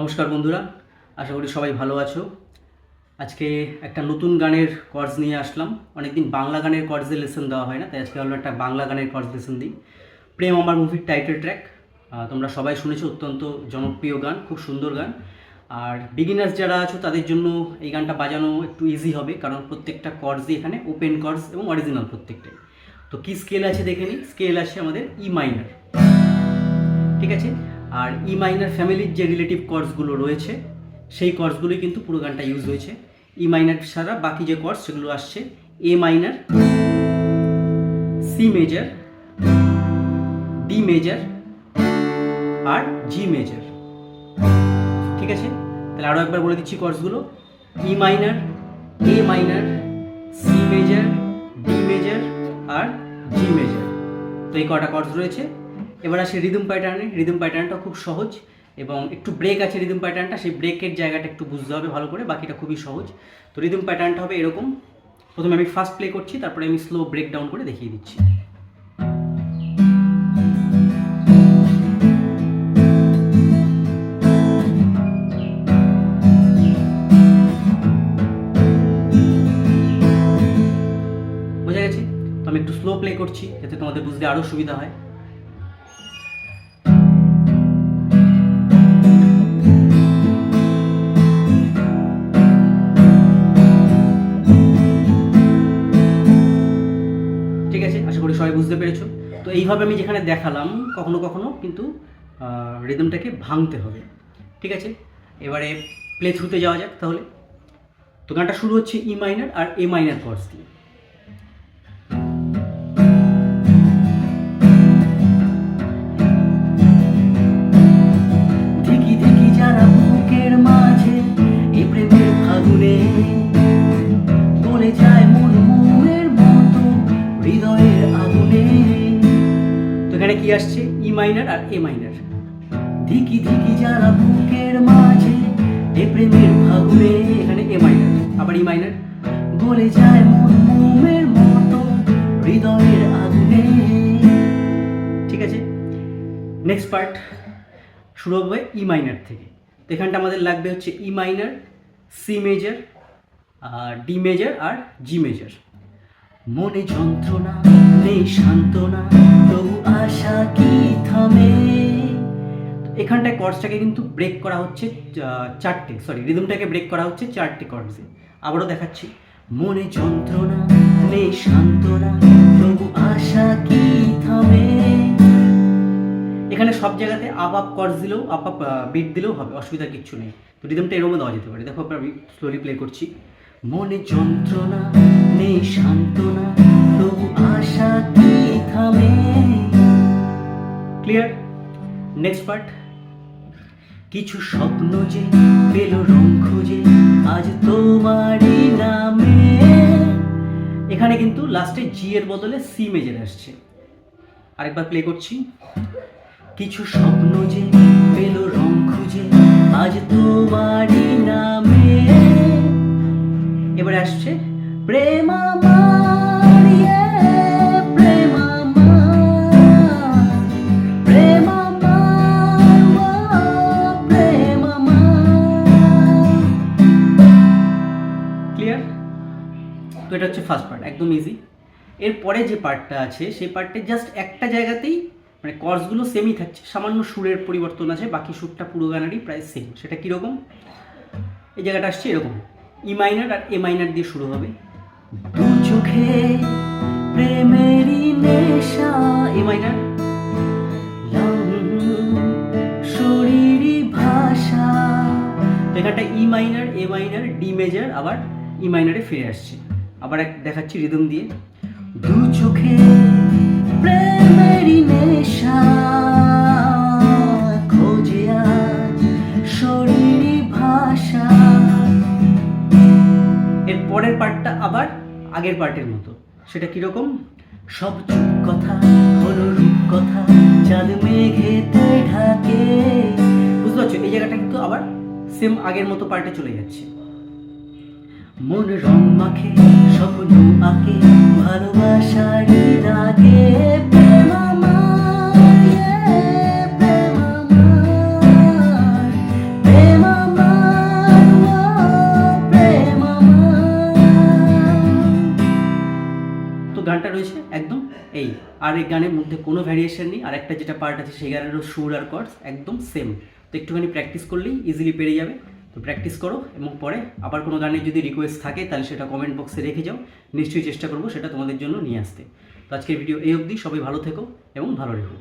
নমস্কার বন্ধুরা, আশা করি সবাই ভালো আছো। আজকে একটা নতুন গানের কর্স নিয়ে আসলাম। অনেকদিন বাংলা গানের কর্সে লেসন দেওয়া হয় না, তাই আজকে ভাবলাম একটা বাংলা গানের কর্স লেসন দিই। প্রেম আমার মুভির টাইটেল ট্র্যাক, তোমরা সবাই শুনেছো, অত্যন্ত জনপ্রিয় গান, খুব সুন্দর গান। আর বিগিনার্স যারা আছো তাদের জন্য এই গানটা বাজানো একটু ইজি হবে, কারণ প্রত্যেকটা কর্সই এখানে ওপেন কর্স এবং অরিজিনাল প্রত্যেকটাই। তো কী স্কেল আছে দেখে নিই। স্কেল আছে আমাদের ই মাইনার, ঠিক আছে। আর ই মাইনার ফ্যামিলির যে রিলেটিভ কর্ডসগুলো রয়েছে সেই কর্ডসগুলোই কিন্তু পুরো গানটা ইউজ হয়েছে। ই মাইনার ছাড়া বাকি যে কর্ডস সেগুলো আসছে A minor, C major, D major আর জি মেজর, ঠিক আছে। তাহলে আরও একবার বলে দিচ্ছি কর্ডসগুলো: E minor, A minor, C major, D major আর জি মেজর। তো এই কটা কর্ডস রয়েছে। এবার আসে রিদম প্যাটার্নে। রিদম প্যাটার্নটা খুব সহজ এবং একটু ব্রেক আছে রিদম প্যাটার্নটা, সেই ব্রেকের জায়গাটা একটু বুঝতে হবে ভালো করে, বাকিটা খুবই সহজ। তো রিদম প্যাটার্নটা হবে এরকম। প্রথমে আমি ফার্স্ট প্লে করছি, তারপরে আমি স্লো ব্রেক ডাউন করে দেখিয়ে দিচ্ছি। বোঝা গেছে? তো আমি একটু স্লো প্লে করছি যাতে তোমাদের বুঝতে আরও সুবিধা হয়। ঠিক আছে, আশা করি সবাই বুঝতে পেরেছো। তো এইভাবে আমি যেখানে দেখালাম, কখনো কখনো কিন্তু রিদমটাকে ভাঙতে হবে, ঠিক আছে। এবারে প্লে থ্রুতে যাওয়া যাক তাহলে। তো গানটা শুরু হচ্ছে ই মাইনার আর এ মাইনার কর্ডস দিয়ে। ধিকি ধিকি যারা বুকের মাঝে এ প্রেমের ফাগুনে বলে যায় মন মনের মতো হৃদয়ের আগুনে। তো এখানে কি আসছে? ই মাইনার আর এ মাইনার। ধিকি ধিকি যারা বুকের মাঝে এ প্রেমের ফাগুনে, এখানে এ মাইনার, আবার ই মাইনার, বলে যায় মন মনের মতো হৃদয়ের আগুনে, ঠিক আছে। নেক্সট পার্ট শুরু হবে ই মাইনার থেকে। তো এখানটা আমাদের লাগবে হচ্ছে E minor, C major, D major আর জি মেজর। মনে যন্ত্রণা নেই সান্ত্বনা, তবু আশা কি থামে। এখানটায় কর্ডসটাকে কিন্তু ব্রেক করা হচ্ছে চারটে, রিদমটাকে ব্রেক করা হচ্ছে চারটে কর্ডসে। আবারও দেখাচ্ছি: মনে যন্ত্রণা নেই সান্ত্বনা, তবু আশা কি থামে। এখানে সব জায়গাতে আপ আপ কর্ডস দিলেও, আপ আপ বিট দিলেও হবে, অসুবিধা কিচ্ছু নেই। তো রিদমটা এরকমও দেওয়া যেতে পারে। দেখো আমি স্লোলি প্লে করছি: মনে যন্ত্রণা নেই সান্ত্বনা, তবু আশা কি থামে। ক্লিয়ার? নেক্সট পার্ট: কিছু স্বপ্ন যে পেল রং খুঁজে আজ তোমারই নামে। এখানে কিন্তু লাস্টে জি এর বদলে সি মেজর আসছে। আরেকবার প্লে করছি: কিছু স্বপ্ন যে পেল রং খুঁজে আজ তোমারই নামে। এবারে আসছে প্রেম আমার, প্রেম আমার, প্রেম আমার, প্রেম আমার। ক্লিয়ার? তো এটা হচ্ছে ফার্স্ট পার্ট, একদম ইজি। এরপরে যে পার্টটা আছে সেই পার্টে জাস্ট একটা জায়গাতেই মানে কর্ডসগুলো সেমই থাকছে, সামান্য সুরের পরিবর্তন আছে, বাকি সুরটা পুরো গানেরই প্রায় সেম। সেটা কীরকম? এই জায়গাটা আসছে এরকম: ই মাইনার আর এ মাইনার দিয়ে শুরু হবে। দু চোখে প্রেমেরই নেশা, এ মাইনার, শরীরই ভাষা। এখানটা ই minor, A minor, D major, আবার ই মাইনারে ফিরে আসছে। আবার দেখাচ্ছি রিদম দিয়ে: দু চোখে প্রেমেরই নেশা, খোঁজে আজ শরীরই ভাষা। এর পরের পার্টটা আবার আগের পার্টের মতো। সেটা কিরকম? সব চুপ কথা হলো রূপ কথা, চাঁদ মেঘেতে ঢাকে। বুঝতে পারছো? এই জায়গাটা কিন্তু আবার সেম আগের মতো পার্টে চলে যাচ্ছে। মন রং মাখে স্বপ্ন আঁকে ভালোবাসারই দাগে, প্রেম আমার, প্রেম আমার, প্রেম গানটা রয়েছে একদম এই, আর এই গানের মধ্যে কোনো ভ্যারিয়েশন নেই। আর একটা যেটা পার্ট আছে সেই গানেরও সুর আর কর্ডস একদম সেম। তো একটুখানি প্র্যাকটিস করলেই ইজিলি পেরে যাবে। তো প্র্যাকটিস করো, এবং পরে আবার কোনো গানের যদি রিকোয়েস্ট থাকে তাহলে সেটা কমেন্ট বক্সে রেখে যাও, নিশ্চয়ই চেষ্টা করবো সেটা তোমাদের জন্য নিয়ে আসতে। তো আজকের ভিডিও এই অবধি, সবাই ভালো থেকো এবং ভালো রেখো।